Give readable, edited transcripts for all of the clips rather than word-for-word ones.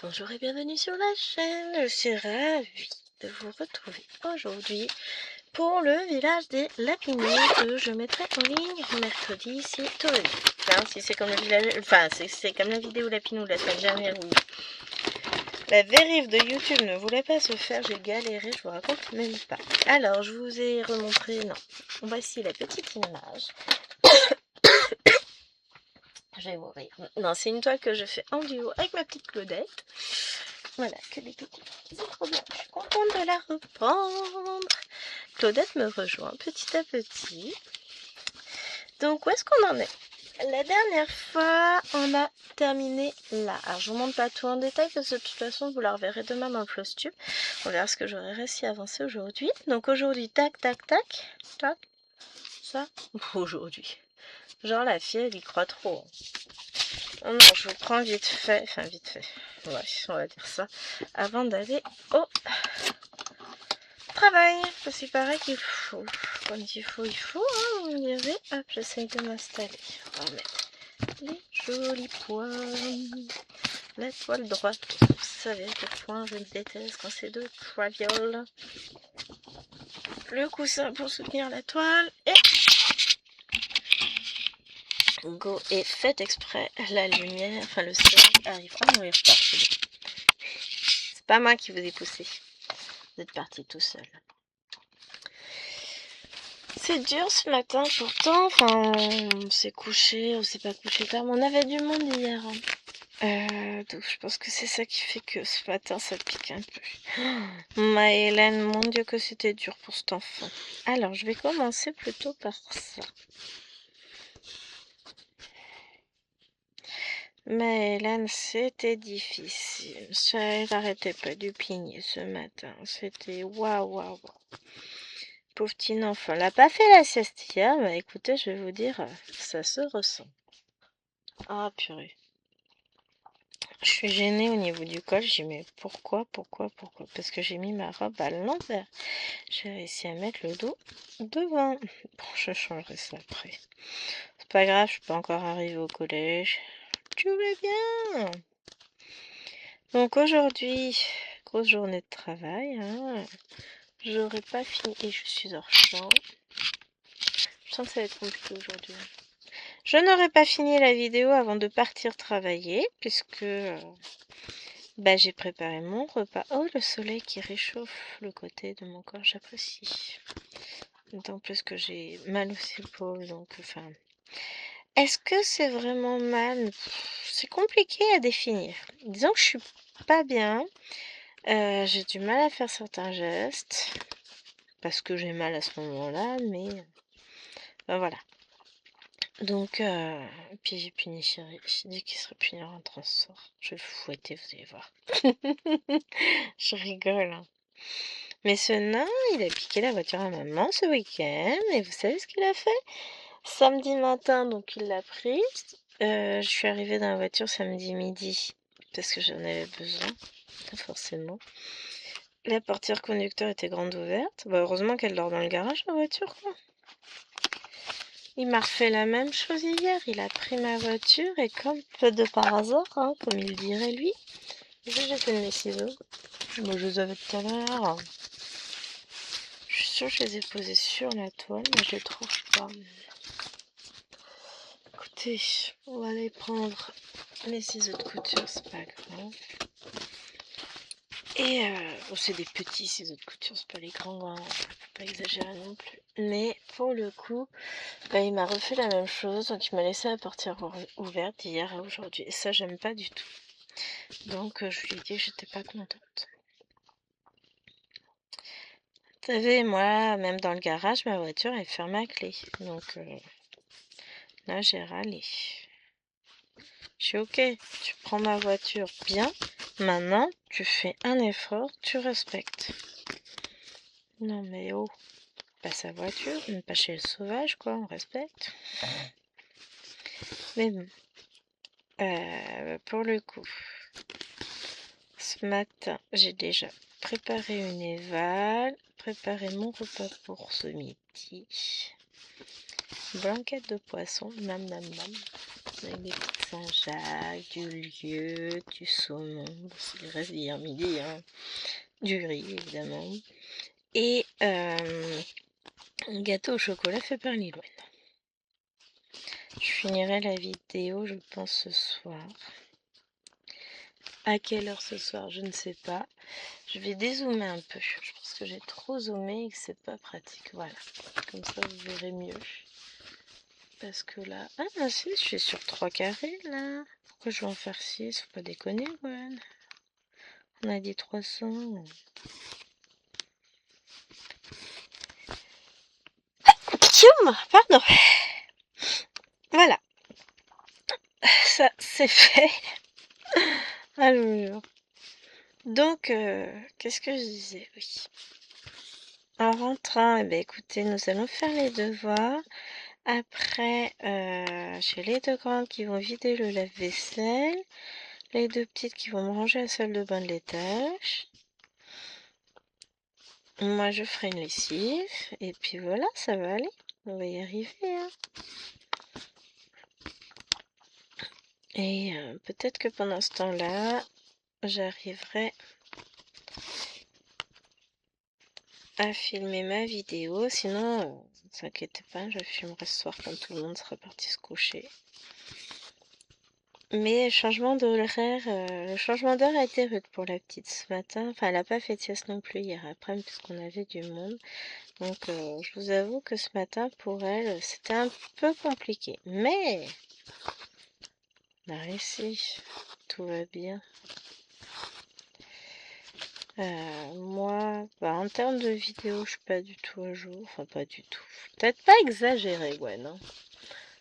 Bonjour et bienvenue sur la chaîne, je suis ravie de vous retrouver aujourd'hui pour le village des Lapinus que je mettrai en ligne mercredi si tout va bien. Hein, si c'est comme le village, enfin c'est comme la vidéo Lapinou la semaine dernière où la vérif de YouTube ne voulait pas se faire, j'ai galéré, je vous raconte même pas. Alors je vous ai remontré, non, voici la petite image. Je vais mourir. Non, c'est une toile que je fais en duo avec ma petite Claudette. Voilà, que des petits. C'est trop bien. Je suis contente de la reprendre. Claudette me rejoint petit à petit. Donc, où est-ce qu'on en est? La dernière fois, on a terminé là. Alors, je vous montre pas tout en détail parce que de toute façon, vous la reverrez demain dans le Flowstube. On verra ce que j'aurais réussi à avancer aujourd'hui. Donc, aujourd'hui, tac, tac, tac, tac, ça. Aujourd'hui. Genre, la fille, elle y croit trop. Oh non, je vous prends vite fait, ouais, on va dire ça, avant d'aller au travail, parce qu'il paraît qu'il faut, quand il faut, hein, on dirait. Hop, j'essaye de m'installer, on va mettre les jolis points, la toile droite, vous savez à quel point je déteste quand c'est de traviole, le coussin pour soutenir la toile, et go, et faites exprès, la lumière, enfin le soleil arrive, oh non il repart, c'est pas moi qui vous ai poussé. Vous êtes parti tout seul. C'est dur ce matin pourtant, enfin on s'est couché, on s'est pas couché tard, mais on avait du monde hier. Donc je pense que c'est ça qui fait que ce matin ça pique un peu. Maëlène, mon Dieu que c'était dur pour cet enfant. Alors je vais commencer plutôt par ça. Maëlène, c'était difficile. Ça, elle n'arrêtait pas de pigner ce matin. C'était waouh, waouh, waouh. Pauvre petit enfant. Elle n'a pas fait la sieste hier, mais écoutez, je vais vous dire, ça se ressent. Ah, purée. Je suis gênée au niveau du col. J'ai dit, mais pourquoi? Parce que j'ai mis ma robe à l'envers. J'ai réussi à mettre le dos devant. Bon, je changerai ça après. C'est pas grave, je suis pas encore arrivée au collège. Tout va bien. Donc aujourd'hui, grosse journée de travail. Hein. J'aurais pas fini et je suis hors champ. Je sens que ça va être compliqué aujourd'hui. Je n'aurais pas fini la vidéo avant de partir travailler puisque j'ai préparé mon repas. Oh, le soleil qui réchauffe le côté de mon corps, j'apprécie. D'autant plus que j'ai mal aux épaules, donc enfin... Est-ce que c'est vraiment mal? C'est compliqué à définir. Disons que je suis pas bien. J'ai du mal à faire certains gestes parce que j'ai mal à ce moment-là, mais voilà. Donc, puis j'ai puni Chéri. J'ai dit qu'il serait puni en rentrant ce soir. Je vais le fouetter, vous allez voir. Je rigole. Hein. Mais ce nain, il a piqué la voiture à maman ce week-end. Et vous savez ce qu'il a fait? Samedi matin, donc il l'a prise. Je suis arrivée dans la voiture samedi midi parce que j'en avais besoin, forcément. La portière conducteur était grande ouverte. Heureusement qu'elle dort dans le garage, la voiture, quoi. Il m'a refait la même chose hier. Il a pris ma voiture et comme de par hasard, hein, comme il dirait lui, j'ai fait mes ciseaux. Moi, je les avais tout à l'heure. Je suis sûre que je les ai posés sur la toile, mais je les trouve pas. Écoutez, on va aller prendre mes ciseaux de couture, c'est pas grave. Et c'est des petits ciseaux de couture, c'est pas les grands, hein, faut pas exagérer non plus. Mais pour le coup, il m'a refait la même chose, donc il m'a laissé la portière ouverte d'hier à aujourd'hui. Et ça, j'aime pas du tout. Donc je lui ai dit que j'étais pas contente. Vous savez, moi, même dans le garage, ma voiture est fermée à clé. Donc là, j'ai râlé. Je suis ok, tu prends ma voiture bien. Maintenant, tu fais un effort, tu respectes. Non mais oh, pas sa voiture, même pas chez le sauvage quoi, on respecte. Mais bon, pour le coup, ce matin, j'ai déjà préparé une éval, préparé mon repas pour ce midi. Blanquette de poisson, nam nam nam. avec des petites Saint-Jacques, du lieu, du saumon, c'est le reste d'hier midi, hein. Du riz évidemment, et un gâteau au chocolat fait par Lilou. Je finirai la vidéo, je pense, ce soir. À quelle heure ce soir, je ne sais pas. Je vais dézoomer un peu. Je pense que j'ai trop zoomé et que c'est pas pratique. Voilà. Comme ça, vous verrez mieux. Parce que là... Ah, non, si, je suis sur 3 carrés, là. Pourquoi je vais en faire 6? Faut pas déconner, Gwen. On a dit 300. Tchoum, pardon. Voilà. Ça, c'est fait. Alors... Donc, qu'est-ce que je disais? Oui. En rentrant, eh ben, écoutez, nous allons faire les devoirs. Après, j'ai les 2 grandes qui vont vider le lave-vaisselle. Les 2 petites qui vont me ranger la salle de bain de l'étage. Moi, je ferai une lessive. Et puis voilà, ça va aller. On va y arriver, hein. Et peut-être que pendant ce temps-là, j'arriverai à filmer ma vidéo. Sinon, ne vous inquiétez pas, je filmerai ce soir quand tout le monde sera parti se coucher. Mais changement d'horaire, le changement d'heure a été rude pour la petite ce matin. Enfin, elle n'a pas fait de sieste non plus hier après-midi puisqu'on avait du monde. Donc, je vous avoue que ce matin, pour elle, c'était un peu compliqué. Mais, on a réussi. Tout va bien. Moi, bah, en termes de vidéo, je suis pas du tout à jour. Enfin, pas du tout. Peut-être pas exagéré, Gwen. Hein.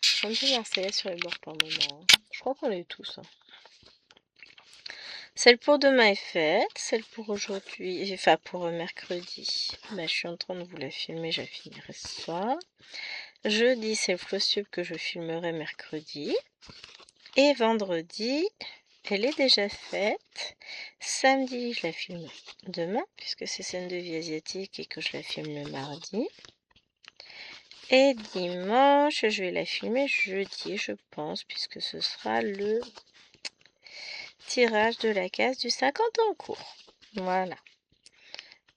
Je suis un peu marseillaise sur les bords par moment. Hein. Je crois qu'on l'est tous. Hein. Celle pour demain est faite, celle pour aujourd'hui, enfin pour mercredi, bah, je suis en train de vous la filmer, je la filmerai ce soir. Jeudi, c'est le flowsube que je filmerai mercredi. Et vendredi, elle est déjà faite. Samedi, je la filme demain, puisque c'est scène de vie asiatique et que je la filme le mardi. Et dimanche, je vais la filmer jeudi, je pense, puisque ce sera le tirage de la case du 50 en cours. Voilà.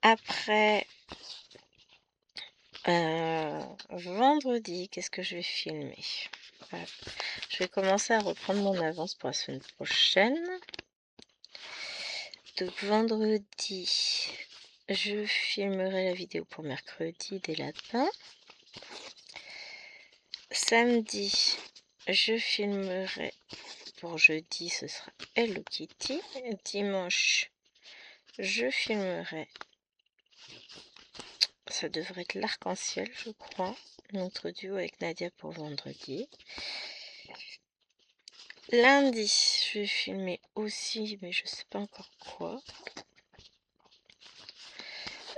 Après, vendredi, qu'est-ce que je vais filmer? Voilà. Je vais commencer à reprendre mon avance pour la semaine prochaine. Donc vendredi, je filmerai la vidéo pour mercredi des lapins. Samedi, je filmerai pour jeudi, ce sera Hello Kitty. Dimanche, je filmerai, ça devrait être l'arc-en-ciel, je crois, notre duo avec Nadia pour vendredi. Lundi, je vais filmer aussi, mais je sais pas encore quoi.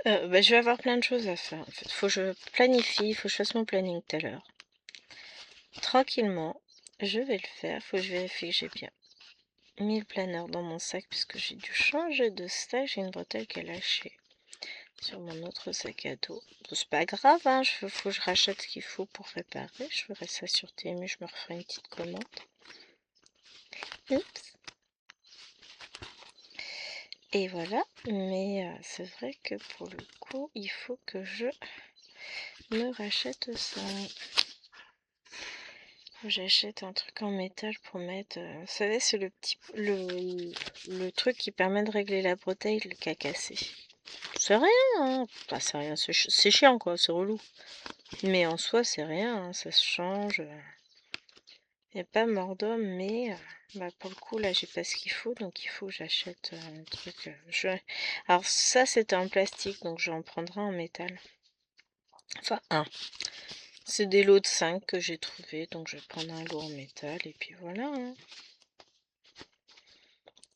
Je vais avoir plein de choses à faire. En fait, faut que je planifie, faut que je fasse mon planning tout à l'heure. Tranquillement, je vais le faire. Faut que je vérifie que j'ai bien mis le planeur dans mon sac puisque j'ai dû changer de sac. J'ai une bretelle qui a lâché sur mon autre sac à dos. Bon, c'est pas grave, hein. Faut que je rachète ce qu'il faut pour réparer. Je ferai ça sur TMU. Je me referai une petite commande. Oups. Et voilà, mais c'est vrai que pour le coup, il faut que je me rachète ça. J'achète un truc en métal pour mettre... vous savez, c'est le truc qui permet de régler la bretelle qui a cassé. C'est rien, hein. Enfin, c'est rien, c'est chiant quoi, c'est relou. Mais en soi, c'est rien, hein. Ça se change. Il n'y a pas mort d'homme, mais pour le coup, là, j'ai pas ce qu'il faut, donc il faut que j'achète un truc. Alors, ça, c'était en plastique, donc j'en prendrai en métal. Enfin, un. C'est des lots de 5 que j'ai trouvé, donc je vais prendre un lot en métal, et puis voilà. Hein.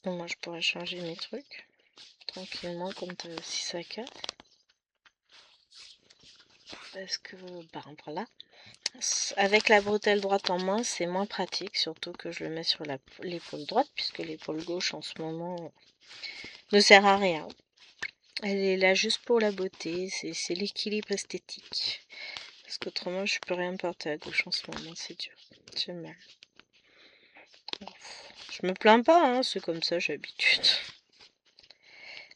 Donc, moi, je pourrais changer mes trucs tranquillement, comme de 6 à 4. Parce que, voilà. Avec la bretelle droite en main, c'est moins pratique, surtout que je le mets sur l'épaule droite, puisque l'épaule gauche en ce moment ne sert à rien. Elle est là juste pour la beauté, c'est l'équilibre esthétique. Parce qu'autrement, je peux rien porter à gauche en ce moment, c'est dur. J'ai mal. Je me plains pas, hein, c'est comme ça, j'ai l'habitude.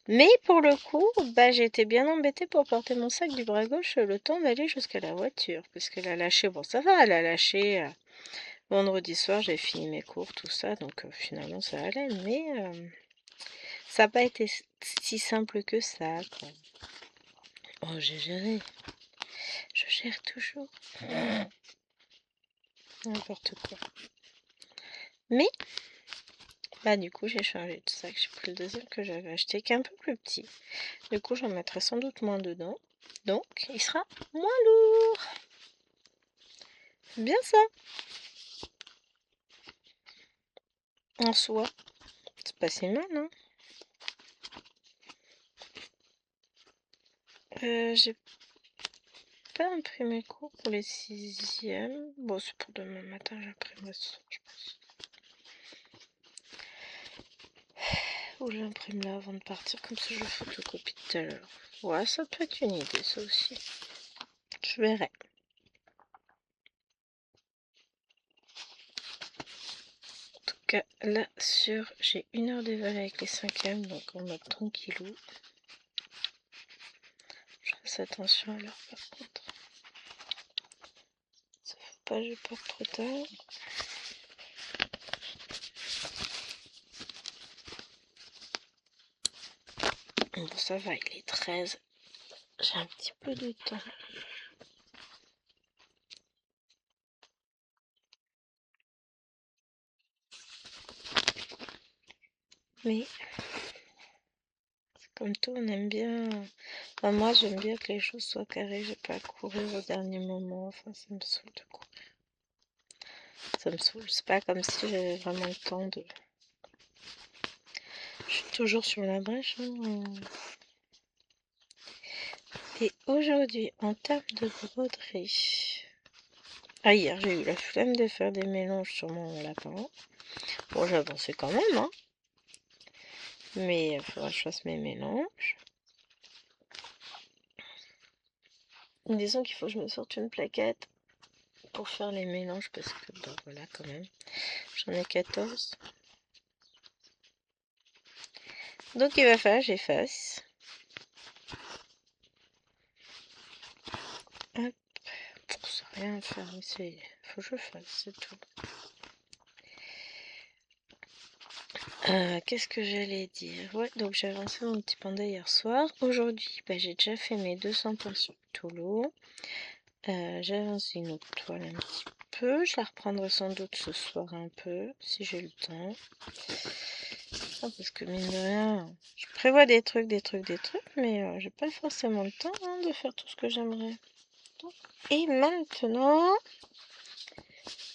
Mais pour le coup, bah, j'ai été bien embêtée pour porter mon sac du bras gauche le temps d'aller jusqu'à la voiture. Parce qu'elle a lâché, bon ça va, elle a lâché vendredi soir, j'ai fini mes cours, tout ça, donc finalement ça allait. Mais ça n'a pas été si simple que ça, quoi. Oh, j'ai géré. Je gère toujours. N'importe quoi. Mais, bah du coup, j'ai changé de sac. J'ai pris le deuxième que j'avais acheté, qui est un peu plus petit. Du coup, j'en mettrai sans doute moins dedans. Donc, il sera moins lourd. C'est bien ça. En soi. C'est pas si mal, hein. J'ai pas imprimé le cours pour les sixièmes. Bon, c'est pour demain matin, j'imprimerai ce soir, je pense. Ou j'imprime là avant de partir, comme ça je photocopie tout à l'heure. Ouais, ça peut être une idée, ça aussi. Je verrai. En tout cas, là, j'ai 1 heure de vol avec les cinquièmes, donc on mode tranquillou. Je fasse attention à l'heure par contre. Ça faut pas que je parte trop tard. Bon, ça va, il est 13. J'ai un petit peu de temps. Mais, comme tout, on aime bien... Enfin, moi, j'aime bien que les choses soient carrées. J'ai pas à courir au dernier moment. Enfin, ça me saoule de courir. Ça me saoule. C'est pas comme si j'avais vraiment le temps de... Je suis toujours sur la brèche, hein. Et aujourd'hui, en termes de broderie... Ah, hier, j'ai eu la flemme de faire des mélanges sur mon lapin. Bon, j'ai avancé quand même, hein. Mais il faudra que je fasse mes mélanges. Disons qu'il faut que je me sorte une plaquette pour faire les mélanges parce que, bah voilà, quand même. J'en ai 14. Donc il va falloir que j'efface. Hop. Bon, ça n'a rien à faire, mais faut que je fasse, c'est tout. Qu'est-ce que j'allais dire? Ouais, donc j'ai avancé mon petit panda hier soir. Aujourd'hui, bah, j'ai déjà fait mes 200 points sur Toulouse. J'ai avancé une autre toile un petit peu. Je la reprendrai sans doute ce soir un peu, si j'ai le temps. Ah, parce que mine de rien, je prévois des trucs, mais j'ai pas forcément le temps, hein, de faire tout ce que j'aimerais. Et maintenant,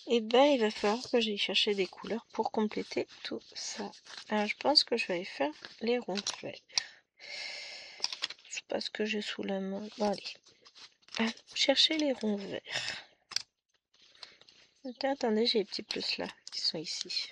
eh ben, il va falloir que j'aille chercher des couleurs pour compléter tout ça. Alors, je pense que je vais aller faire les ronds verts. Je sais pas ce que j'ai sous la main. Bon, allez. Ah, chercher les ronds verts. Ok, attendez, j'ai les petits plus là, qui sont ici.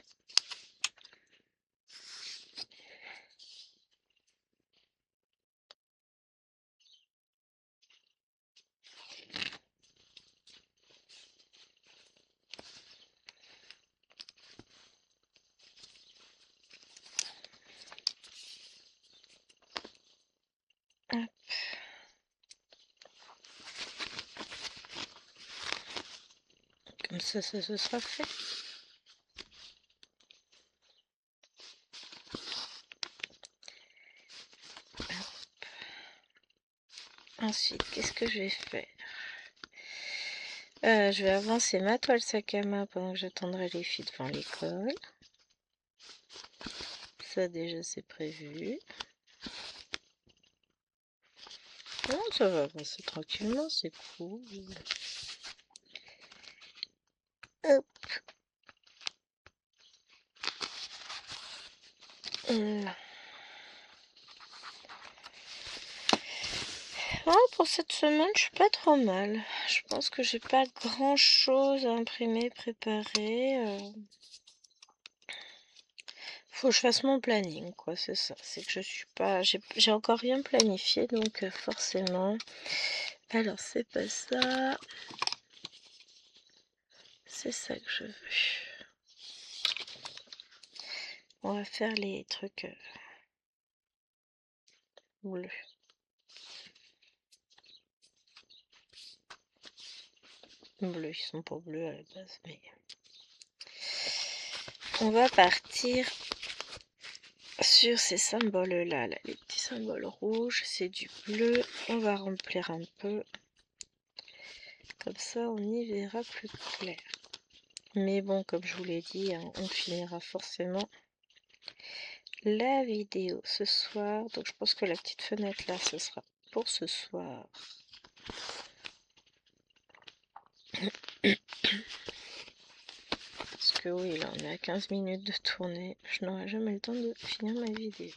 Hop. Comme ça se sera fait. Hop. Ensuite, qu'est-ce que je vais faire? Je vais avancer ma toile sac à main pendant que j'attendrai les filles devant l'école. Ça déjà c'est prévu. Non, ça va avancer tranquillement, c'est cool. Hop. Là. Ah, pour cette semaine, je suis pas trop mal. Je pense que j'ai pas grand chose à imprimer, préparer. Faut que je fasse mon planning, quoi, c'est ça. C'est que je suis pas... J'ai encore rien planifié, donc forcément... Alors, c'est pas ça. C'est ça que je veux. On va faire les trucs bleus. Bleus, ils sont pas bleus à la base, mais... On va partir sur ces symboles-là, là, les petits symboles rouges, c'est du bleu. On va remplir un peu. Comme ça, on y verra plus clair. Mais bon, comme je vous l'ai dit, hein, on finira forcément la vidéo ce soir. Donc je pense que la petite fenêtre là, ce sera pour ce soir. Parce que oui, là on est à 15 minutes de tournée. Je n'aurai jamais le temps de finir ma vidéo.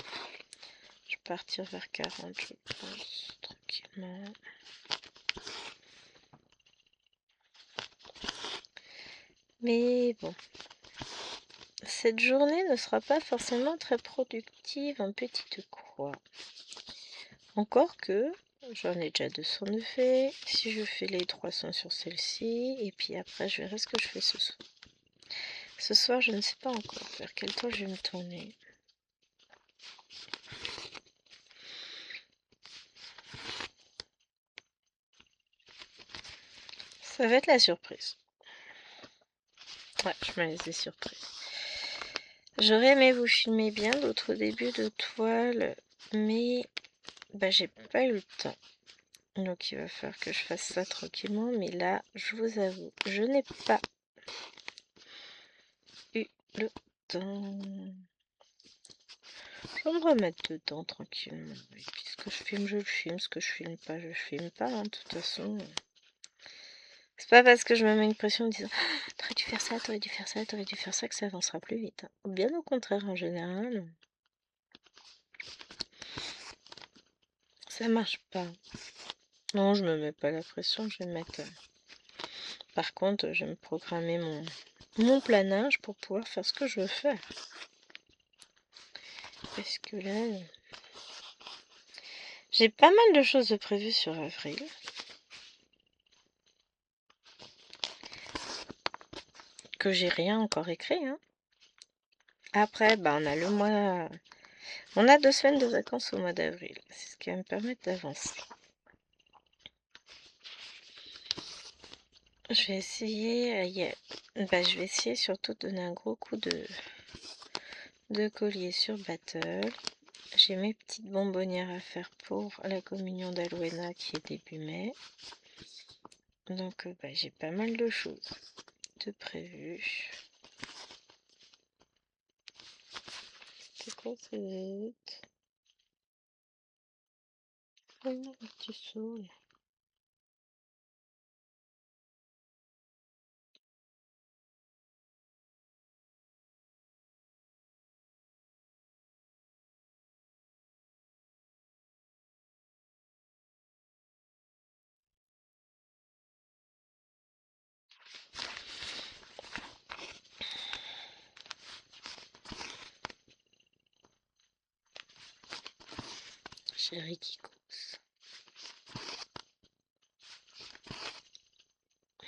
Je vais partir vers 40, je pense, tranquillement. Mais bon, cette journée ne sera pas forcément très productive en petite croix. Encore que j'en ai déjà 200 de fait. Si je fais les 300 sur celle-ci, et puis après je verrai ce que je fais ce soir. Ce soir, je ne sais pas encore vers quel temps je vais me tourner. Ça va être la surprise. Ouais, je me laisse des surprises. J'aurais aimé vous filmer bien d'autres débuts de toile, mais bah, j'ai pas eu le temps. Donc il va falloir que je fasse ça tranquillement. Mais là, je vous avoue, je n'ai pas eu le temps. Je vais me remettre dedans tranquillement. Et puis ce que je filme, je le filme. Ce que je filme pas, je filme pas. Hein. De toute façon, c'est pas parce que je me mets une pression en disant oh, t'aurais dû faire ça, t'aurais dû faire ça, t'aurais dû faire ça que ça avancera plus vite. Hein. Bien au contraire, en général, ça marche pas. Non, je me mets pas la pression, je vais mettre. Par contre, je vais me programmer mon planage pour pouvoir faire ce que je veux faire. Parce que là, j'ai pas mal de choses de prévues sur avril. Que j'ai rien encore écrit. Hein. Après, bah, on a le mois. On a 2 semaines de vacances au mois d'avril. C'est ce qui va me permettre d'avancer. Je vais essayer. Bah, je vais essayer surtout de donner un gros coup de collier sur Battle. J'ai mes petites bonbonnières à faire pour la communion d'Alwena qui est début mai. Donc bah, j'ai pas mal de choses de prévues. C'est quoi ces autres? Oh non, un petit saut là. Chérie qui cause.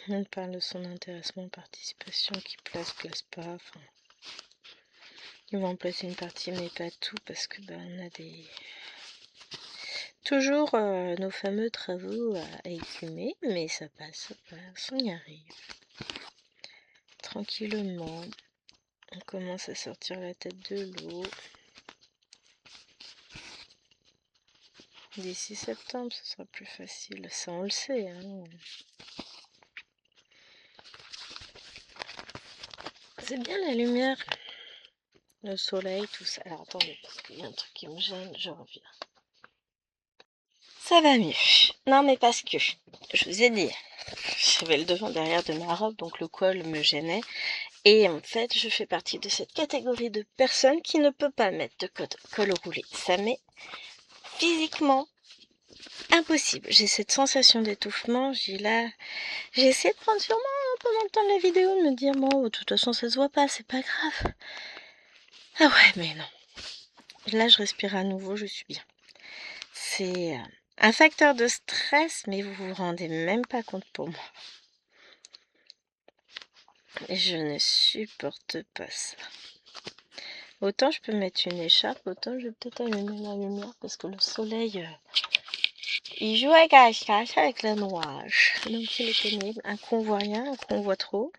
On parle de son intéressement, participation, qui place pas. Enfin, ils vont en placer une partie, mais pas tout, parce que bah, on a des... Toujours nos fameux travaux à écumer, mais ça passe, on y arrive. Tranquillement, on commence à sortir la tête de l'eau. D'ici septembre, ce sera plus facile. Ça, on le sait. Hein. C'est bien la lumière, le soleil, tout ça. Alors attendez, parce qu'il y a un truc qui me gêne, je reviens. Ça va mieux. Non, mais parce que, je vous ai dit, j'avais le devant derrière de ma robe, donc le col me gênait. Et en fait, je fais partie de cette catégorie de personnes qui ne peut pas mettre de col roulé. Ça m'est physiquement impossible. J'ai cette sensation d'étouffement. J'ai essayé de prendre sur moi pendant le temps de la vidéo, de me dire, bon, de toute façon, ça se voit pas, c'est pas grave. Ah ouais, mais non. Là, je respire à nouveau, je suis bien. C'est un facteur de stress, mais vous vous rendez même pas compte pour moi. Et je ne supporte pas ça. Autant je peux mettre une écharpe, autant je vais peut-être allumer la lumière parce que le soleil, il joue à cache-cache avec le nuage. Donc il est pénible. Un coup on voit rien, un coup on voit trop.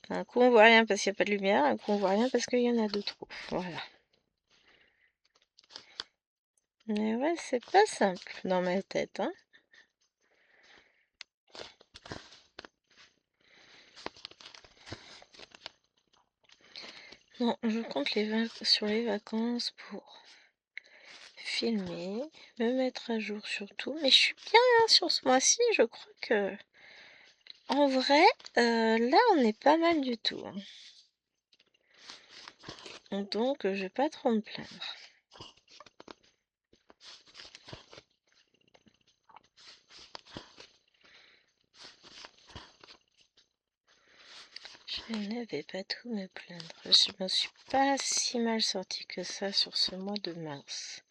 Un coup on voit rien parce qu'il n'y a pas de lumière, un coup on voit rien parce qu'il y en a de trop. Voilà. Mais ouais, c'est pas simple dans ma tête, hein. Non, je compte sur les vacances pour filmer, me mettre à jour surtout. Mais je suis bien hein, sur ce mois-ci, je crois que... En vrai, là on est pas mal du tout, hein. Donc je vais pas trop me plaindre. Je n'avais pas tout me plaindre. Je me suis pas si mal sortie que ça sur ce mois de mars.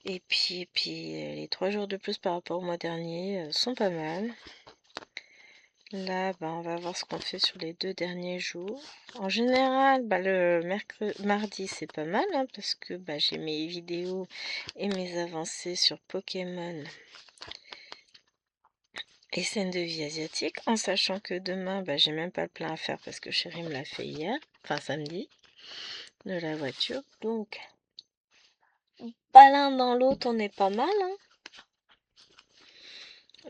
Et puis les 3 jours de plus par rapport au mois dernier sont pas mal. Là, on va voir ce qu'on fait sur les 2 derniers jours. En général, le mardi, c'est pas mal, hein, parce que j'ai mes vidéos et mes avancées sur Pokémon et scènes de vie asiatique, en sachant que demain, j'ai même pas le plein à faire parce que chérie me l'a fait hier, enfin samedi, de la voiture. Donc, pas l'un dans l'autre, on est pas mal, hein.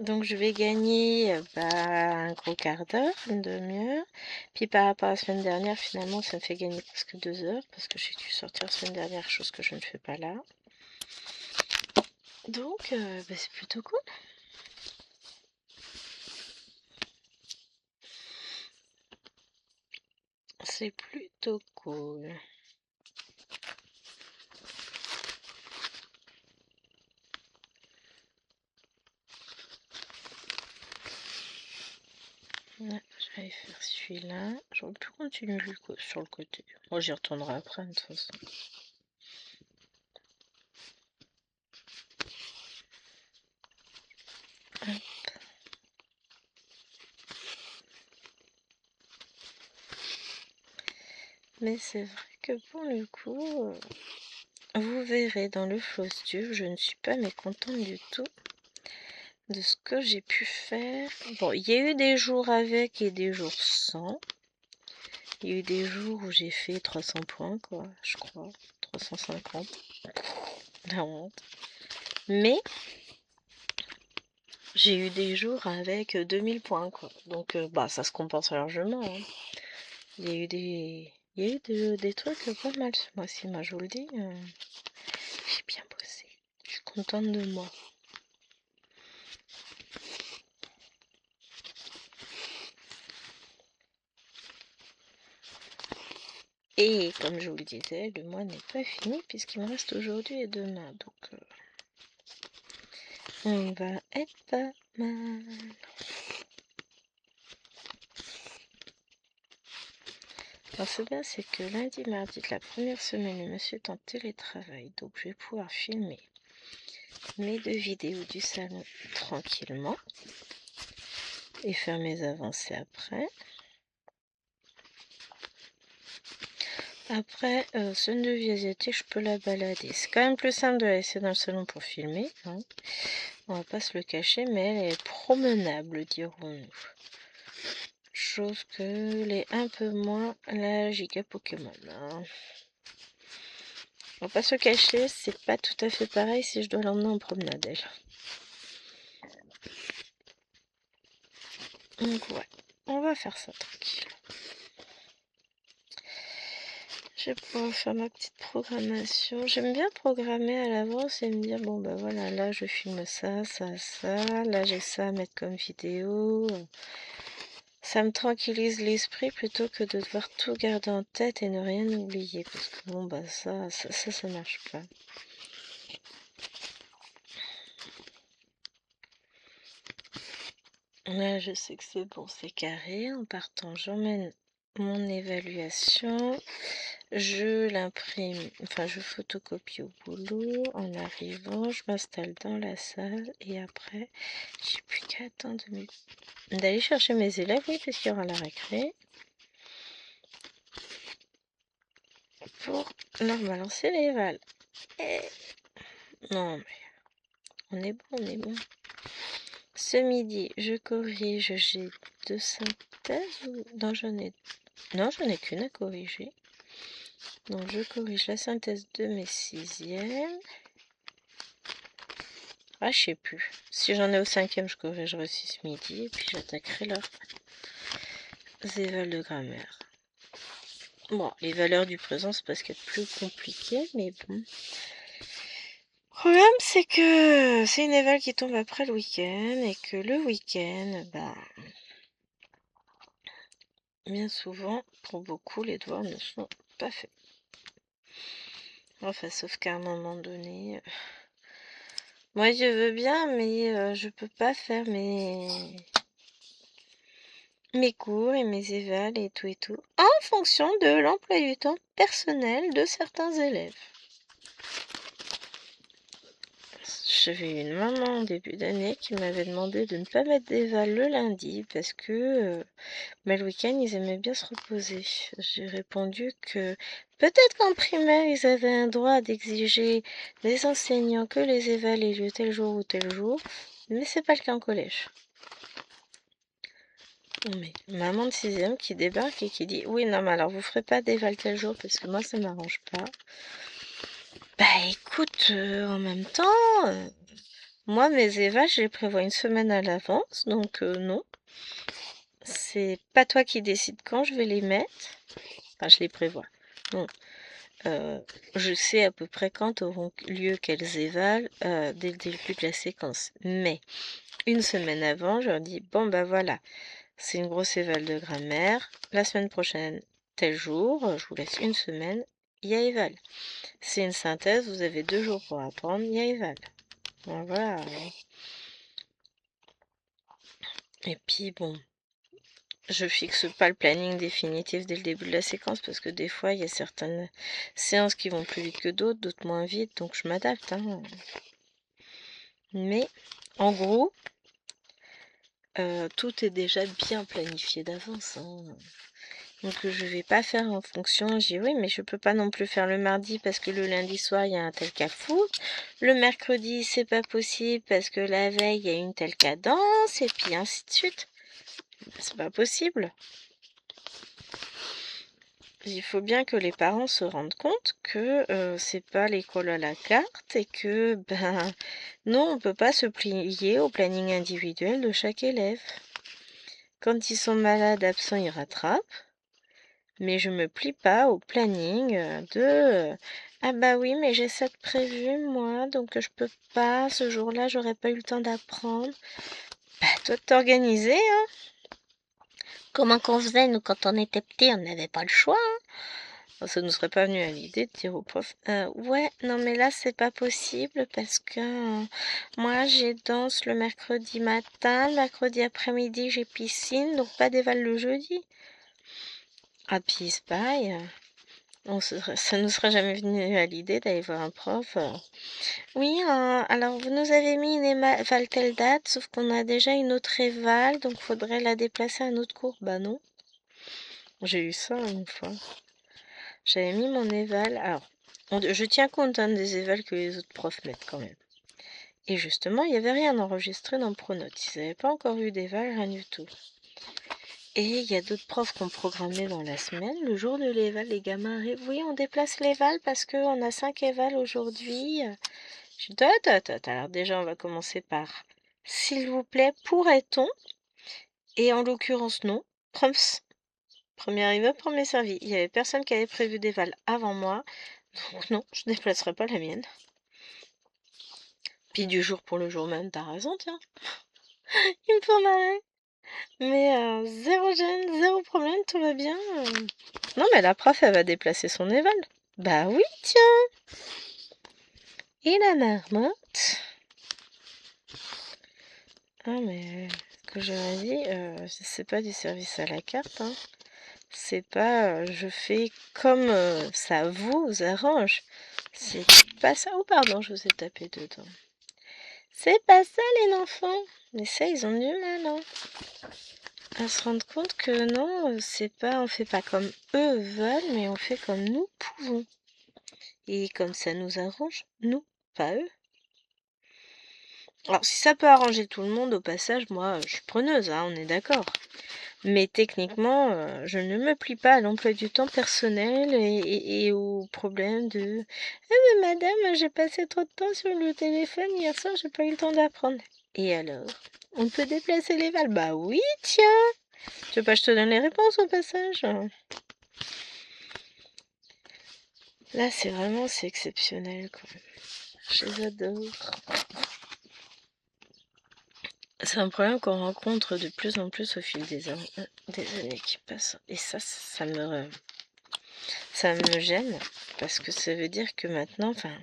Donc je vais gagner un gros quart d'heure, une demi-heure. Puis par rapport à la semaine dernière, finalement, ça me fait gagner presque 2 heures parce que j'ai dû sortir la semaine dernière, chose que je ne fais pas là. Donc c'est plutôt cool. C'est plutôt cool. Là, je vais faire celui-là. J'aurais pu continuer sur le côté. Moi, j'y retournerai après, de toute façon. Hop. Mais c'est vrai que pour le coup, vous verrez dans le floss-tube, je ne suis pas mécontente du tout de ce que j'ai pu faire. Bon, il y a eu des jours avec et des jours sans. Il y a eu des jours où j'ai fait 300 points, quoi, je crois. 350. La honte. Mais j'ai eu des jours avec 2000 points, quoi. Donc, ça se compense largement, hein. Il y a eu des trucs pas mal ce mois-ci, moi, je vous le dis. J'ai bien bossé. Je suis contente de moi. Et comme je vous le disais, le mois n'est pas fini puisqu'il me reste aujourd'hui et demain. Donc on va être pas mal. Alors c'est bien, c'est que lundi, mardi de la première semaine, le monsieur est en télétravail. Donc je vais pouvoir filmer mes 2 vidéos du salon tranquillement. Et faire mes avancées après. Après, scène de vie asiatique, je peux la balader. C'est quand même plus simple de la laisser dans le salon pour filmer, hein. On va pas se le cacher, mais elle est promenable, dirons-nous. Chose que l'est un peu moins la giga Pokémon, hein. On va pas se cacher, c'est pas tout à fait pareil si je dois l'emmener en promenade, elle. Donc ouais, on va faire ça tranquille. Je vais pouvoir faire ma petite programmation. J'aime bien programmer à l'avance et me dire, bon voilà, là je filme ça, ça, ça. Là j'ai ça à mettre comme vidéo. Ça me tranquillise l'esprit plutôt que de devoir tout garder en tête et ne rien oublier. Parce que bon, ça marche pas. Là, je sais que c'est bon, c'est carré. En partant, j'emmène mon évaluation. Je l'imprime, enfin je photocopie au boulot. En arrivant, je m'installe dans la salle et après, j'ai plus qu'à attendre d'aller chercher mes élèves, oui, parce qu'il y aura la récré. pour leur balancer les vals. Et... non, mais on est bon, on est bon. Ce midi, je corrige, j'ai 2 synthèses ou... non, j'en ai qu'une à corriger. Donc je corrige la synthèse de mes 6e. Ah, je sais plus. Si j'en ai au 5e, je corrigerai aussi ce midi. Et puis j'attaquerai leurs évals de grammaire. Bon, les valeurs du présent, c'est parce qu'il y a plus compliqué, mais bon. Le problème, c'est que c'est une éval qui tombe après le week-end, et que le week-end, bah, bien souvent, pour beaucoup, les devoirs ne sont pas faits. Enfin, sauf qu'à un moment donné, moi je veux bien, mais je peux pas faire mes cours et mes évals et tout, en fonction de l'emploi du temps personnel de certains élèves. J'avais une maman en début d'année qui m'avait demandé de ne pas mettre d'éval le lundi parce que le week-end ils aimaient bien se reposer. J'ai répondu que peut-être qu'en primaire ils avaient un droit d'exiger des enseignants que les évals aient lieu tel jour ou tel jour, mais c'est pas le cas en collège. Mais maman de 6e qui débarque et qui dit oui non mais alors vous ferez pas d'éval tel jour parce que moi ça m'arrange pas. Bah écoute, en même temps, moi mes évals je les prévois une semaine à l'avance, donc non. C'est pas toi qui décides quand je vais les mettre. Enfin je les prévois. Non. Je sais à peu près quand auront lieu quels évals dès le début de la séquence. Mais une semaine avant, je leur dis bon bah voilà, c'est une grosse éval de grammaire. La semaine prochaine, tel jour, je vous laisse une semaine, il y a éval. C'est une synthèse, vous avez 2 jours pour apprendre, il y a éval. Bon, voilà. Et puis bon, je fixe pas le planning définitif dès le début de la séquence parce que des fois il y a certaines séances qui vont plus vite que d'autres moins vite, donc je m'adapte. Hein. Mais en gros, tout est déjà bien planifié d'avance. Hein. Donc je vais pas faire en fonction. J'ai oui, mais je peux pas non plus faire le mardi parce que le lundi soir il y a un tel cas fou. Le mercredi c'est pas possible parce que la veille il y a une telle cadence et puis ainsi de suite. C'est pas possible. Il faut bien que les parents se rendent compte que c'est pas l'école à la carte et que ben non, on peut pas se plier au planning individuel de chaque élève. Quand ils sont malades, absents, ils rattrapent. Mais je me plie pas au planning de ah bah oui, mais j'ai ça de prévu moi, donc je peux pas, ce jour-là, j'aurais pas eu le temps d'apprendre. Bah toi de t'organiser, hein. Comment qu'on faisait, nous, quand on était petits, on n'avait pas le choix. Hein. Ça nous serait pas venu à l'idée de dire au prof ouais, non mais là c'est pas possible parce que moi j'ai danse le mercredi matin, le mercredi après-midi j'ai piscine, donc pas d'éval le jeudi. Ah puis c'est pareil. Ça nous serait jamais venu à l'idée d'aller voir un prof. Oui, alors vous nous avez mis une éval telle date, sauf qu'on a déjà une autre éval, donc faudrait la déplacer à un autre cours. Bah non, j'ai eu ça une fois. J'avais mis mon éval. Alors, je tiens compte hein, des évals que les autres profs mettent quand même. Et justement, il n'y avait rien enregistré dans Pronote. Ils n'avaient pas encore eu d'éval, rien du tout. Et il y a d'autres profs qui ont programmé dans la semaine. Le jour de l'éval, les gamins arrivent. Oui, on déplace l'éval parce qu'on a 5 évals aujourd'hui. Je dis, alors déjà, on va commencer par s'il vous plaît, pourrait-on? Et en l'occurrence, non. Premier arrivé, premier servi. Il n'y avait personne qui avait prévu d'éval avant moi. Donc non, je ne déplacerai pas la mienne. Puis du jour pour le jour même, t'as raison, tiens. Il me faut marrer. Mais zéro gêne, zéro problème, tout va bien. Non, mais la prof, elle va déplacer son éval. Bah oui, tiens. Et la marmotte. Ah, mais ce que j'aurais dit, c'est pas du service à la carte. Hein. C'est pas je fais comme ça vous arrange. C'est pas ça. Oh, pardon, je vous ai tapé dedans. C'est pas ça, les enfants. Mais ça, ils ont du mal, hein. à se rendre compte que non, c'est pas, on fait pas comme eux veulent, mais on fait comme nous pouvons. Et comme ça nous arrange, nous, pas eux. Alors, si ça peut arranger tout le monde, au passage, moi, je suis preneuse, hein, on est d'accord. Mais techniquement, je ne me plie pas à l'emploi du temps personnel et aux problèmes de «Ah mais madame, j'ai passé trop de temps sur le téléphone hier soir, j'ai pas eu le temps d'apprendre». Et alors? On peut déplacer les valves? Bah oui, tiens! Tu veux pas que je te donne les réponses au passage? Là, c'est exceptionnel, quoi. Je les adore. C'est un problème qu'on rencontre de plus en plus au fil des années qui passent. Et ça me gêne parce que ça veut dire que maintenant, enfin,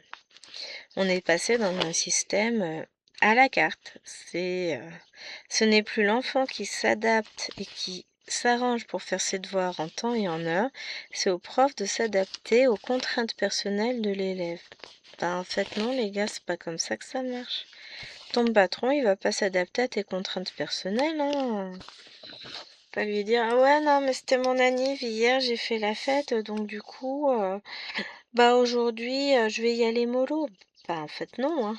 on est passé dans un système à la carte. Ce n'est plus l'enfant qui s'adapte et qui s'arrange pour faire ses devoirs en temps et en heure, c'est au prof de s'adapter aux contraintes personnelles de l'élève. Ben, en fait, non, les gars, c'est pas comme ça que ça marche. Ton patron, il va pas s'adapter à tes contraintes personnelles, hein. Pas lui dire, ah ouais, non, mais c'était mon anniv, hier, j'ai fait la fête, donc du coup, bah aujourd'hui, je vais y aller mollo. Bah, en fait, non, hein.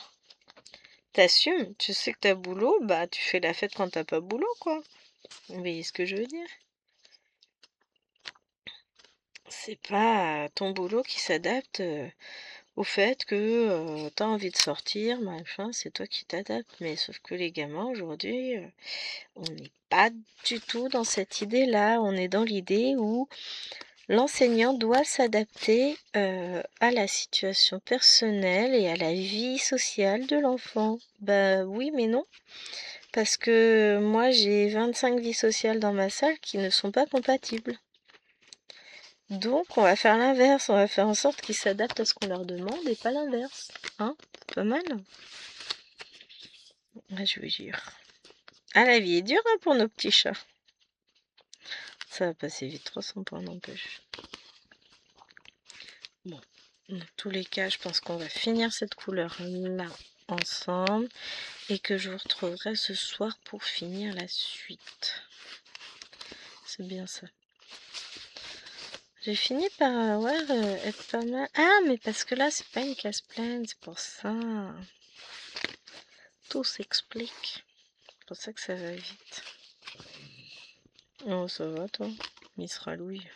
T'assumes, tu sais que t'as boulot, bah tu fais la fête quand t'as pas boulot, quoi. Vous voyez ce que je veux dire? C'est pas ton boulot qui s'adapte au fait que t'as envie de sortir, machin, c'est toi qui t'adaptes. Mais sauf que les gamins aujourd'hui, on n'est pas du tout dans cette idée-là. On est dans l'idée où l'enseignant doit s'adapter à la situation personnelle et à la vie sociale de l'enfant. Bah oui, mais non. Parce que moi, j'ai 25 vies sociales dans ma salle qui ne sont pas compatibles. Donc, on va faire l'inverse. On va faire en sorte qu'ils s'adaptent à ce qu'on leur demande et pas l'inverse. Hein? C'est pas mal. Ouais, je vous jure. Ah, la vie est dure hein, pour nos petits chats. Ça va passer vite, 300 points n'empêche. Bon, dans tous les cas, je pense qu'on va finir cette couleur-là ensemble et que je vous retrouverai ce soir pour finir la suite. C'est bien ça. J'ai fini par être pas mal. Ah, mais parce que là, c'est pas une case pleine, c'est pour ça. Tout s'explique. C'est pour ça que ça va vite. Oh, ça va, toi? Miss Ralouille.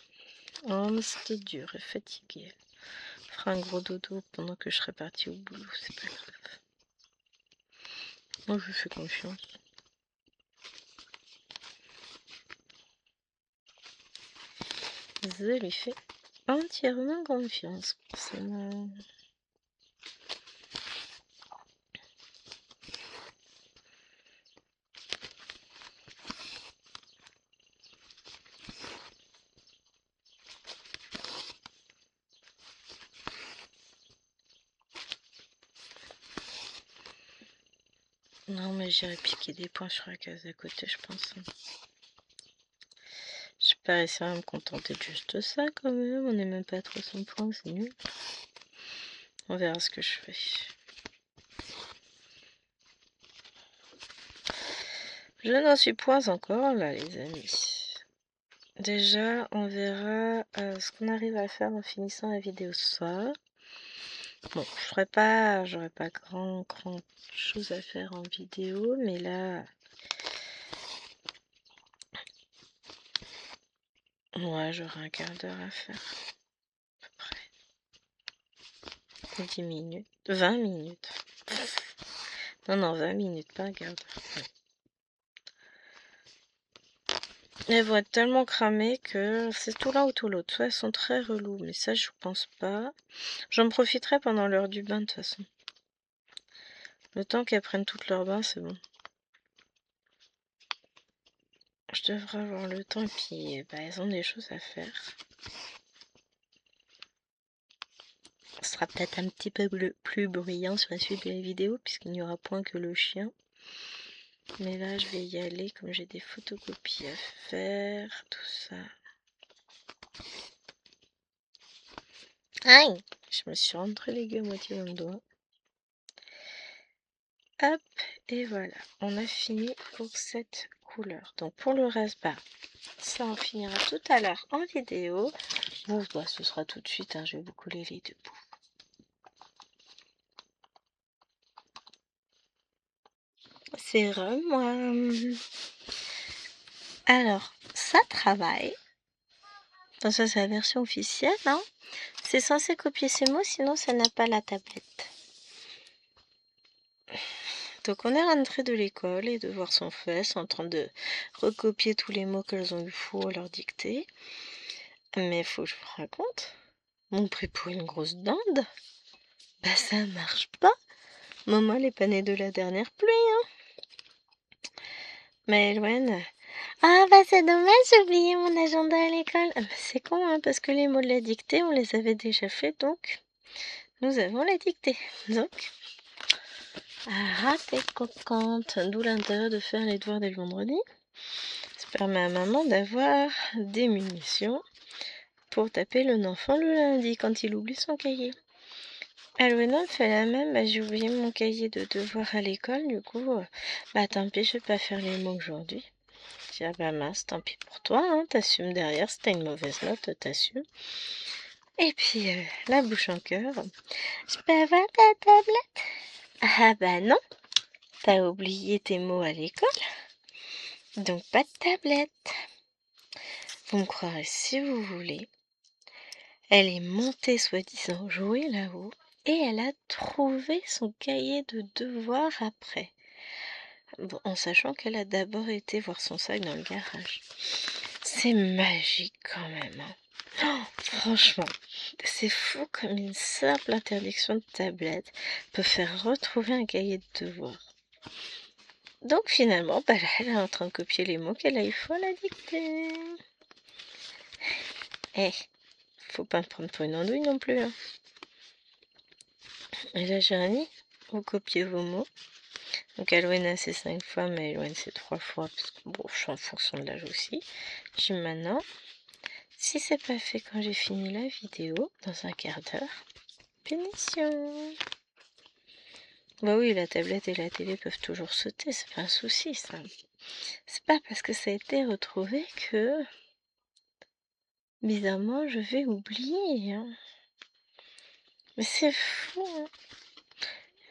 Oh, mais c'était dur et fatigué. Fera un gros dodo pendant que je serai partie au boulot, c'est pas grave. Moi, je lui fais confiance. Je lui fais entièrement confiance. C'est mon... Non, mais j'irai piquer des points sur la case à côté, je pense. Je pas réussi à me contenter de juste ça quand même. On n'est même pas à 300 points, c'est nul. On verra ce que je fais. Je n'en suis point encore là, les amis. Déjà, on verra ce qu'on arrive à faire en finissant la vidéo ce soir. Bon, j'aurais pas grand chose à faire en vidéo, mais là, ouais, j'aurai un quart d'heure à faire, à peu près. 10 minutes, 20 minutes. Non, 20 minutes, pas un quart d'heure. Ouais. Elles vont être tellement cramées que c'est tout l'un ou tout l'autre. Soit elles sont très reloues, mais ça, je pense pas. J'en profiterai pendant l'heure du bain, de toute façon. Le temps qu'elles prennent toutes leur bain, c'est bon. Je devrais avoir le temps et puis bah, elles ont des choses à faire. Ce sera peut-être un petit peu plus bruyant sur la suite de la vidéo puisqu'il n'y aura point que le chien. Mais là, je vais y aller comme j'ai des photocopies à faire, tout ça. Aïe! Je me suis rentré les gueux à moitié dans le doigt. Hop, et voilà. On a fini pour cette couleurs. Donc pour le reste, ça on finira tout à l'heure en vidéo. Bon, ce sera tout de suite, hein, je vais vous coller les deux bouts. Sérum. Alors, ça travaille. Enfin, ça c'est la version officielle, hein. C'est censé copier ces mots, sinon ça n'a pas la tablette. Donc on est rentré de l'école et de voir son fils en train de recopier tous les mots qu'elles ont eu faux à leur dicter. Mais faut que je vous raconte, mon pris pour une grosse dinde. Ça marche pas. Maman, elle est pas née de la dernière pluie, hein. Mais Eloane, c'est dommage, j'ai oublié mon agenda à l'école. C'est con, hein, parce que les mots de la dictée, on les avait déjà faits, donc nous avons la dictée. Donc, raté coquante, d'où l'intérêt de faire les devoirs dès le vendredi. Ça permet à maman d'avoir des munitions pour taper le enfant le lundi quand il oublie son cahier. Alwena fait la même, j'ai oublié mon cahier de devoirs à l'école, du coup, tant pis, je vais pas faire les mots aujourd'hui. Je dis, mince, tant pis pour toi, hein, t'assumes derrière, si t'as une mauvaise note, t'assumes. Et puis, la bouche en cœur, je peux avoir ta tablette? Non, t'as oublié tes mots à l'école, donc pas de tablette. Vous me croirez si vous voulez, elle est montée soi-disant jouer là-haut, et elle a trouvé son cahier de devoirs après. Bon, en sachant qu'elle a d'abord été voir son sac dans le garage. C'est magique quand même. Hein. Franchement, c'est fou comme une simple interdiction de tablette peut faire retrouver un cahier de devoirs. Donc finalement, là, elle est en train de copier les mots qu'elle a eu faux à la dictée. Faut pas me prendre pour une andouille non plus. Hein. Et là, Jérémy, vous copiez vos mots. Donc Alwena c'est 5 fois, mais Eloane c'est 3 fois, parce que bon, je suis en fonction de l'âge aussi. Je dis maintenant, si c'est pas fait quand j'ai fini la vidéo, dans un quart d'heure, punition. Oui, la tablette et la télé peuvent toujours sauter, c'est pas un souci ça. C'est pas parce que ça a été retrouvé que, bizarrement, je vais oublier. Hein. Mais c'est fou, hein.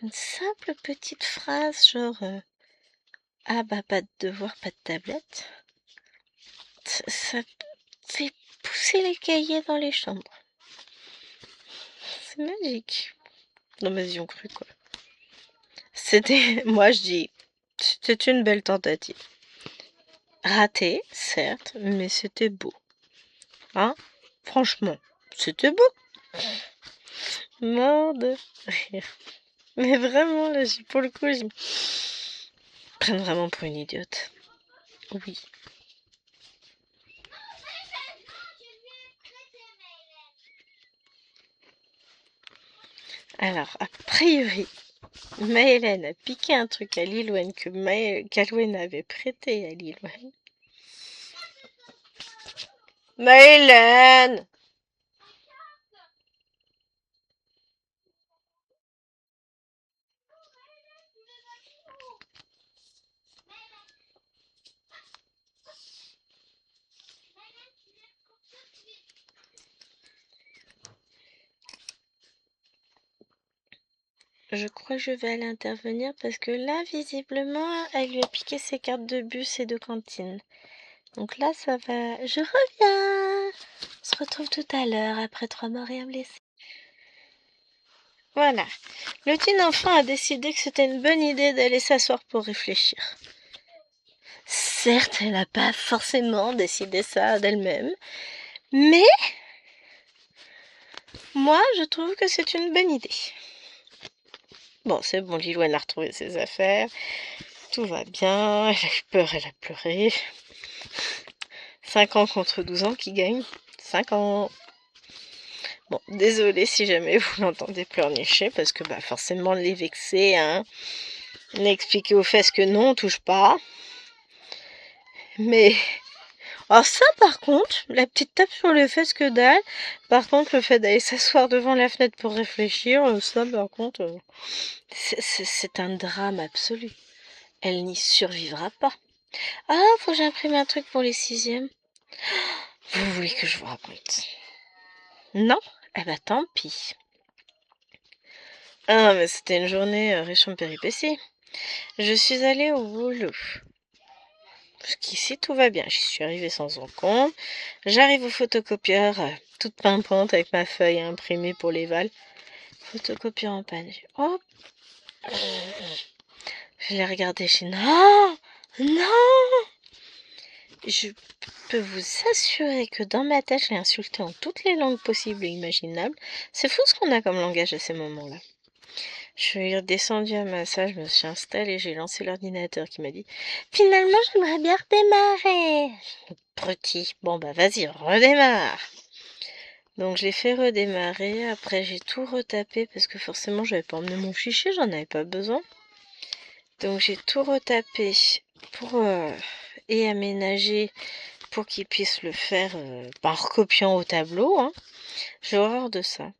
Une simple petite phrase genre pas de devoir, pas de tablette. Ça fait pousser les cahiers dans les chambres. C'est magique. Non mais ils ont cru quoi. C'était, moi je dis, c'était une belle tentative. Raté, certes, mais c'était beau. Hein? Franchement, c'était beau. Mort de rire. Mais vraiment, là, pour le coup, je me prenne vraiment pour une idiote. Oui. Alors, a priori, Maëlène a piqué un truc à Lilouane qu'Alwena avait prêté à Lilouane. Maëlène! Je crois que je vais aller intervenir parce que là, visiblement, elle lui a piqué ses cartes de bus et de cantine. Donc là, ça va... Je reviens! On se retrouve tout à l'heure après 3 morts et un blessé. Voilà. Le petit enfant a décidé que c'était une bonne idée d'aller s'asseoir pour réfléchir. Certes, elle n'a pas forcément décidé ça d'elle-même, mais moi, je trouve que c'est une bonne idée. Bon, c'est bon, Lilou, a retrouvé ses affaires. Tout va bien. Elle a eu peur, elle a pleuré. 5 ans contre 12 ans, qui gagne? 5 ans. Bon, désolé si jamais vous l'entendez pleurnicher, parce que forcément, les vexer, hein. On a expliqué aux fesses que non, on touche pas. Mais... Alors ça, par contre, la petite tape sur les fesses que dalle. Par contre, le fait d'aller s'asseoir devant la fenêtre pour réfléchir, ça, par contre, c'est un drame absolu. Elle n'y survivra pas. Ah, faut que j'imprime un truc pour les 6e. Vous voulez que je vous raconte? Non? Eh ben tant pis. Ah, mais c'était une journée riche en péripéties. Je suis allée au boulot. Jusqu'ici, tout va bien. J'y suis arrivée sans encombre. J'arrive au photocopieur, toute pimpante avec ma feuille imprimée pour les vals. Photocopieur en panne. Oh, je l'ai regardé, j'ai dit non, non. Je peux vous assurer que dans ma tête, je l'ai insulté en toutes les langues possibles et imaginables. C'est fou ce qu'on a comme langage à ces moments-là. Je suis redescendue à ma salle, je me suis installée, j'ai lancé l'ordinateur qui m'a dit « Finalement, j'aimerais bien redémarrer !» Petit, bon bah vas-y, redémarre. Donc je l'ai fait redémarrer, après j'ai tout retapé parce que forcément j'avais pas emmené mon fichier, j'en avais pas besoin. Donc j'ai tout retapé pour et aménagé pour qu'il puisse le faire en recopiant au tableau. Hein. J'ai horreur de ça.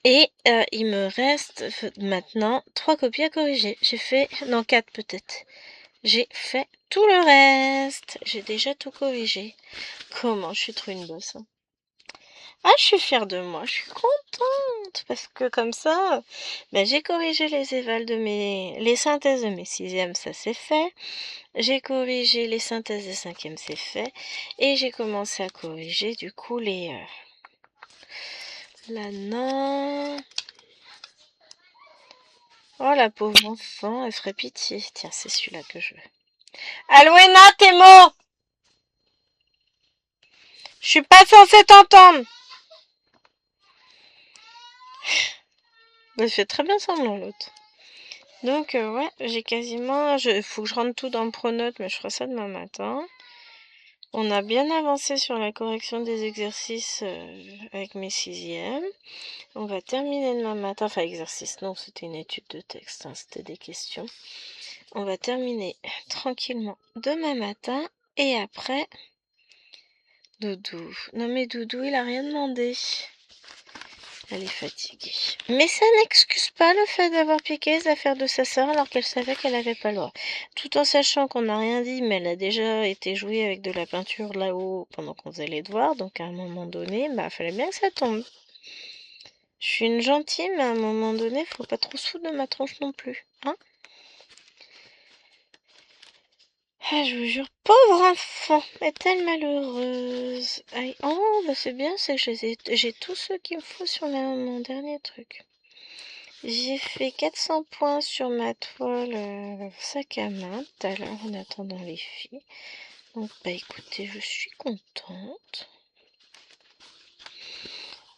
Et il me reste maintenant 3 copies à corriger. J'ai fait, non 4 peut-être. J'ai fait tout le reste. J'ai déjà tout corrigé. Comment je suis trop une bosse. Hein. Ah, je suis fière de moi. Je suis contente parce que comme ça, ben, j'ai corrigé les évals de les synthèses de mes 6e, ça c'est fait. J'ai corrigé les synthèses des 5e, c'est fait. Et j'ai commencé à corriger du coup les là non. Oh la pauvre enfant, elle ferait pitié. Tiens, c'est celui-là que je veux. Alwena, t'es mort. Je suis pas censée t'entendre. Elle fait très bien semblant l'autre. Donc ouais, j'ai quasiment... faut que je rentre tout dans Pronote, mais je ferai ça demain matin. On a bien avancé sur la correction des exercices avec mes 6e. On va terminer demain matin. Enfin, exercice, non, c'était une étude de texte, hein, c'était des questions. On va terminer tranquillement demain matin. Et après, Doudou. Non mais Doudou, il a rien demandé. Elle est fatiguée. Mais ça n'excuse pas le fait d'avoir piqué les affaires de sa sœur alors qu'elle savait qu'elle n'avait pas le droit. Tout en sachant qu'on n'a rien dit, mais elle a déjà été jouée avec de la peinture là-haut pendant qu'on faisait les devoirs. Donc à un moment donné, bah fallait bien que ça tombe. Je suis une gentille, mais à un moment donné, faut pas trop se foutre de ma tronche non plus. Hein? Ah, je vous jure, pauvre enfant, est-elle malheureuse? Aïe. Oh, bah c'est bien, c'est que j'ai tous ceux qu'il me faut sur mon dernier truc. J'ai fait 400 points sur ma toile sac à main tout à l'heure en attendant les filles. Donc bah écoutez, je suis contente.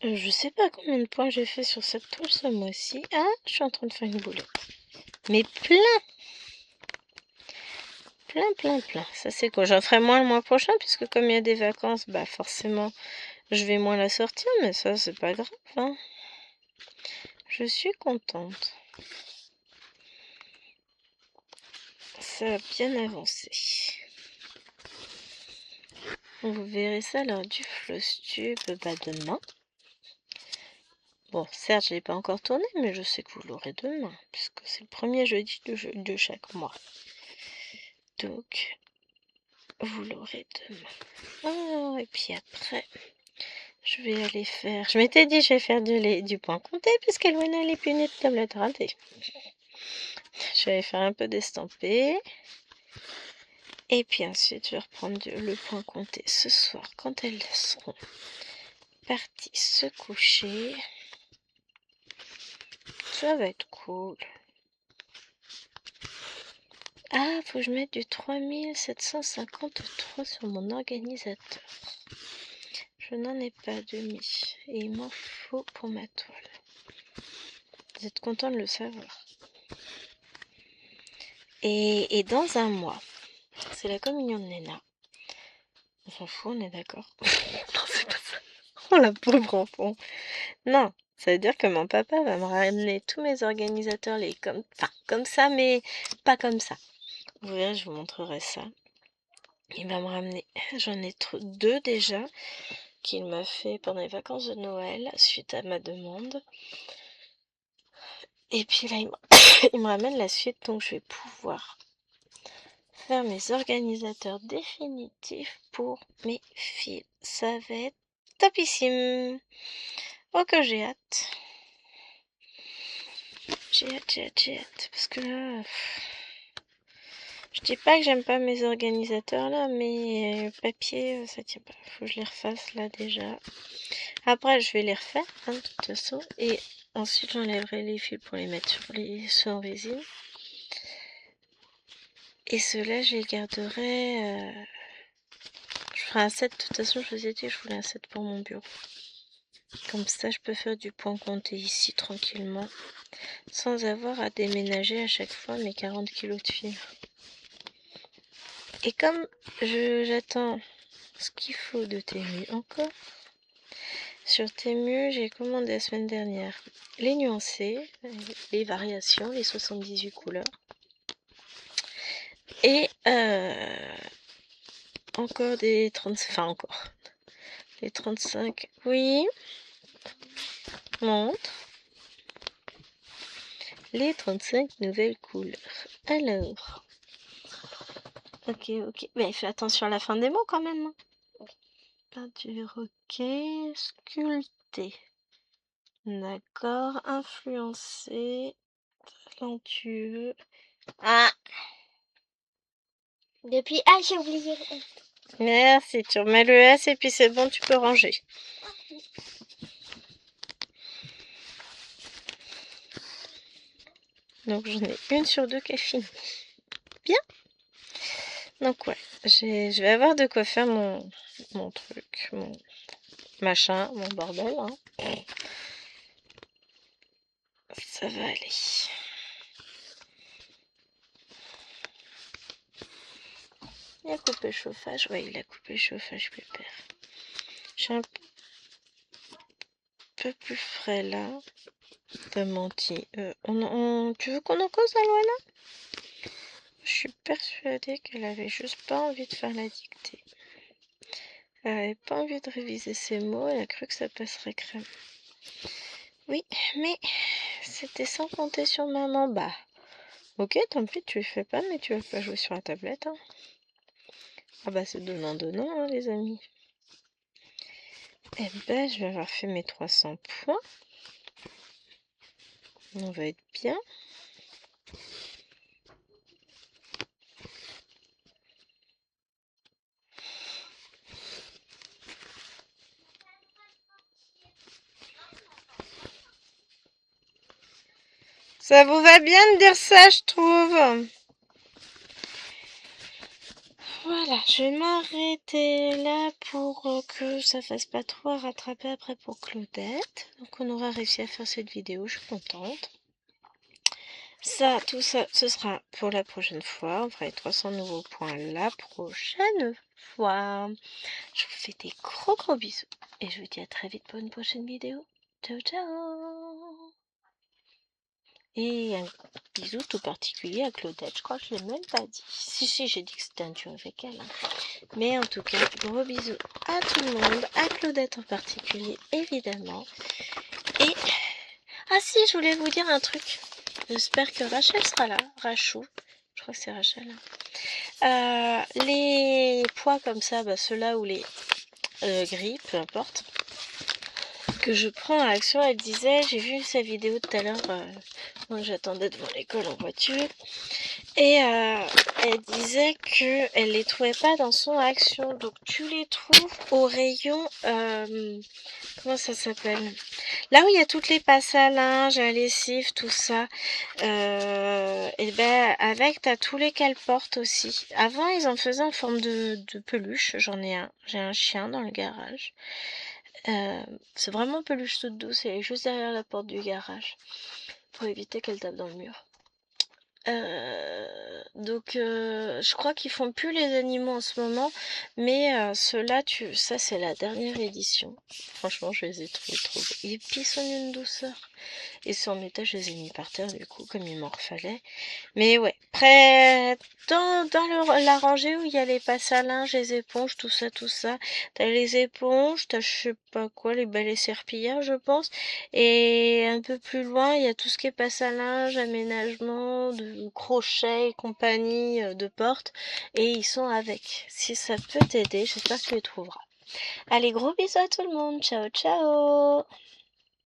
Je sais pas combien de points j'ai fait sur cette toile ce mois-ci. Ah, je suis en train de faire une boulette. Mais plein! Plein. Ça c'est quoi? J'en ferai moins le mois prochain puisque comme il y a des vacances, bah forcément je vais moins la sortir, mais ça c'est pas grave. Hein. Je suis contente. Ça a bien avancé. Vous verrez ça lors du Flosstube demain. Bon, certes, je ne l'ai pas encore tourné, mais je sais que vous l'aurez demain, puisque c'est le premier jeudi de chaque mois. Donc, vous l'aurez demain. Oh, et puis après, je vais aller faire... Je m'étais dit, je vais faire du point compté, puisqu'Elwena, elle est punie de tablette ratée. Je vais aller faire un peu d'estampé. Et puis ensuite, je vais reprendre le point compté ce soir, quand elles seront parties se coucher. Ça va être cool. Ah, faut que je mette du 3753 sur mon organisateur. Je n'en ai pas de mis. Et il m'en faut pour ma toile. Vous êtes content de le savoir. Et dans un mois, c'est la communion de Néna. On s'en fout, on est d'accord. Non, c'est pas ça. Oh la pauvre enfant. Non, ça veut dire que mon papa va me ramener tous mes organisateurs, comme ça, mais pas comme ça. Vous verrez, je vous montrerai ça. Il va me ramener, j'en ai 2 déjà, qu'il m'a fait pendant les vacances de Noël, suite à ma demande. Et puis là, il me ramène la suite, donc je vais pouvoir faire mes organisateurs définitifs pour mes fils. Ça va être topissime. Oh que j'ai hâte. J'ai hâte. Parce que là... Je dis pas que j'aime pas mes organisateurs là, mais papier, ça tient pas. Faut que je les refasse là déjà. Après, je vais les refaire, hein, de toute façon. Et ensuite, j'enlèverai les fils pour les mettre sur les ceux en résine. Et ceux-là, je les garderai. Je ferai un set. De toute façon, je vous ai dit que je voulais un set pour mon bureau. Comme ça, je peux faire du point compté ici tranquillement. Sans avoir à déménager à chaque fois mes 40 kilos de fil. Et comme j'attends ce qu'il faut de Temu encore, sur Temu, j'ai commandé la semaine dernière les nuancés, les variations, les 78 couleurs. Et encore des 35, enfin encore, les 35, oui, montre, les 35 nouvelles couleurs. Alors, ok, mais fais attention à la fin des mots quand même. Peinture, ok, sculpté, d'accord, influencé, talentueux. Ah, Depuis j'ai oublié. merci, tu remets le S et puis c'est bon, tu peux ranger. Donc j'en ai une sur deux qui est finie. Bien. Donc ouais, je vais avoir de quoi faire mon truc, mon machin, mon bordel. Hein. Ça va aller. Il a coupé le chauffage. Ouais, il a coupé le chauffage, pépère. Je suis un peu plus frais là. T'as menti. Tu veux qu'on en cause la loi là? Je suis persuadée qu'elle avait juste pas envie de faire la dictée. Elle avait pas envie de réviser ses mots. Elle a cru que ça passerait crème. Oui, mais c'était sans compter sur maman. Bah, ok, tant pis, tu le fais pas, mais tu vas pas jouer sur la tablette. Hein. Ah bah c'est donnant, hein, les amis. Eh ben, je vais avoir fait mes 300 points. On va être bien. Ça vous va bien de dire ça, je trouve. Voilà, je vais m'arrêter là pour que ça fasse pas trop à rattraper après pour Claudette. Donc on aura réussi à faire cette vidéo, je suis contente. Ça, tout ça, ce sera pour la prochaine fois. On fera les 300 nouveaux points la prochaine fois. Je vous fais des gros bisous. Et je vous dis à très vite pour une prochaine vidéo. Ciao, ciao. Et un bisou tout particulier à Claudette. Je crois que je ne l'ai même pas dit. Si, j'ai dit que c'était un duo avec elle. Hein. Mais en tout cas, gros bisous à tout le monde. À Claudette en particulier, évidemment. Et... Ah si, je voulais vous dire un truc. J'espère que Rachel sera là. Rachou. Je crois que c'est Rachel. Les poids comme ça, bah, ceux-là ou les gris, peu importe, que je prends à Action, elle disait, j'ai vu sa vidéo tout à l'heure, quand j'attendais devant l'école en voiture, et elle disait que elle les trouvait pas dans son Action, donc tu les trouves au rayon, comment ça s'appelle? Là où il y a toutes les passes à linge, à lessive, tout ça, et ben avec t'as tous les qu'elle porte aussi. Avant ils en faisaient en forme de peluche, j'en ai un, j'ai un chien dans le garage. C'est vraiment peluche toute douce, elle est juste derrière la porte du garage pour éviter qu'elle tape dans le mur. Donc je crois qu'ils font plus les animaux en ce moment, mais ceux-là, ça c'est la dernière édition. Franchement, je les ai trouvés trop beaux. Et puis ils sont d'une douceur. Et sur mon étage, je les ai mis par terre, du coup, comme il m'en refallait. Mais ouais, près dans la rangée où il y a les passes à linge, les éponges, tout ça, t'as les éponges, t'as je sais pas quoi, les balais serpillères, je pense. Et un peu plus loin, il y a tout ce qui est passe à linge, aménagement, de crochets et compagnie, de portes. Et ils sont avec. Si ça peut t'aider, j'espère que tu les trouveras. Allez, gros bisous à tout le monde. Ciao, ciao!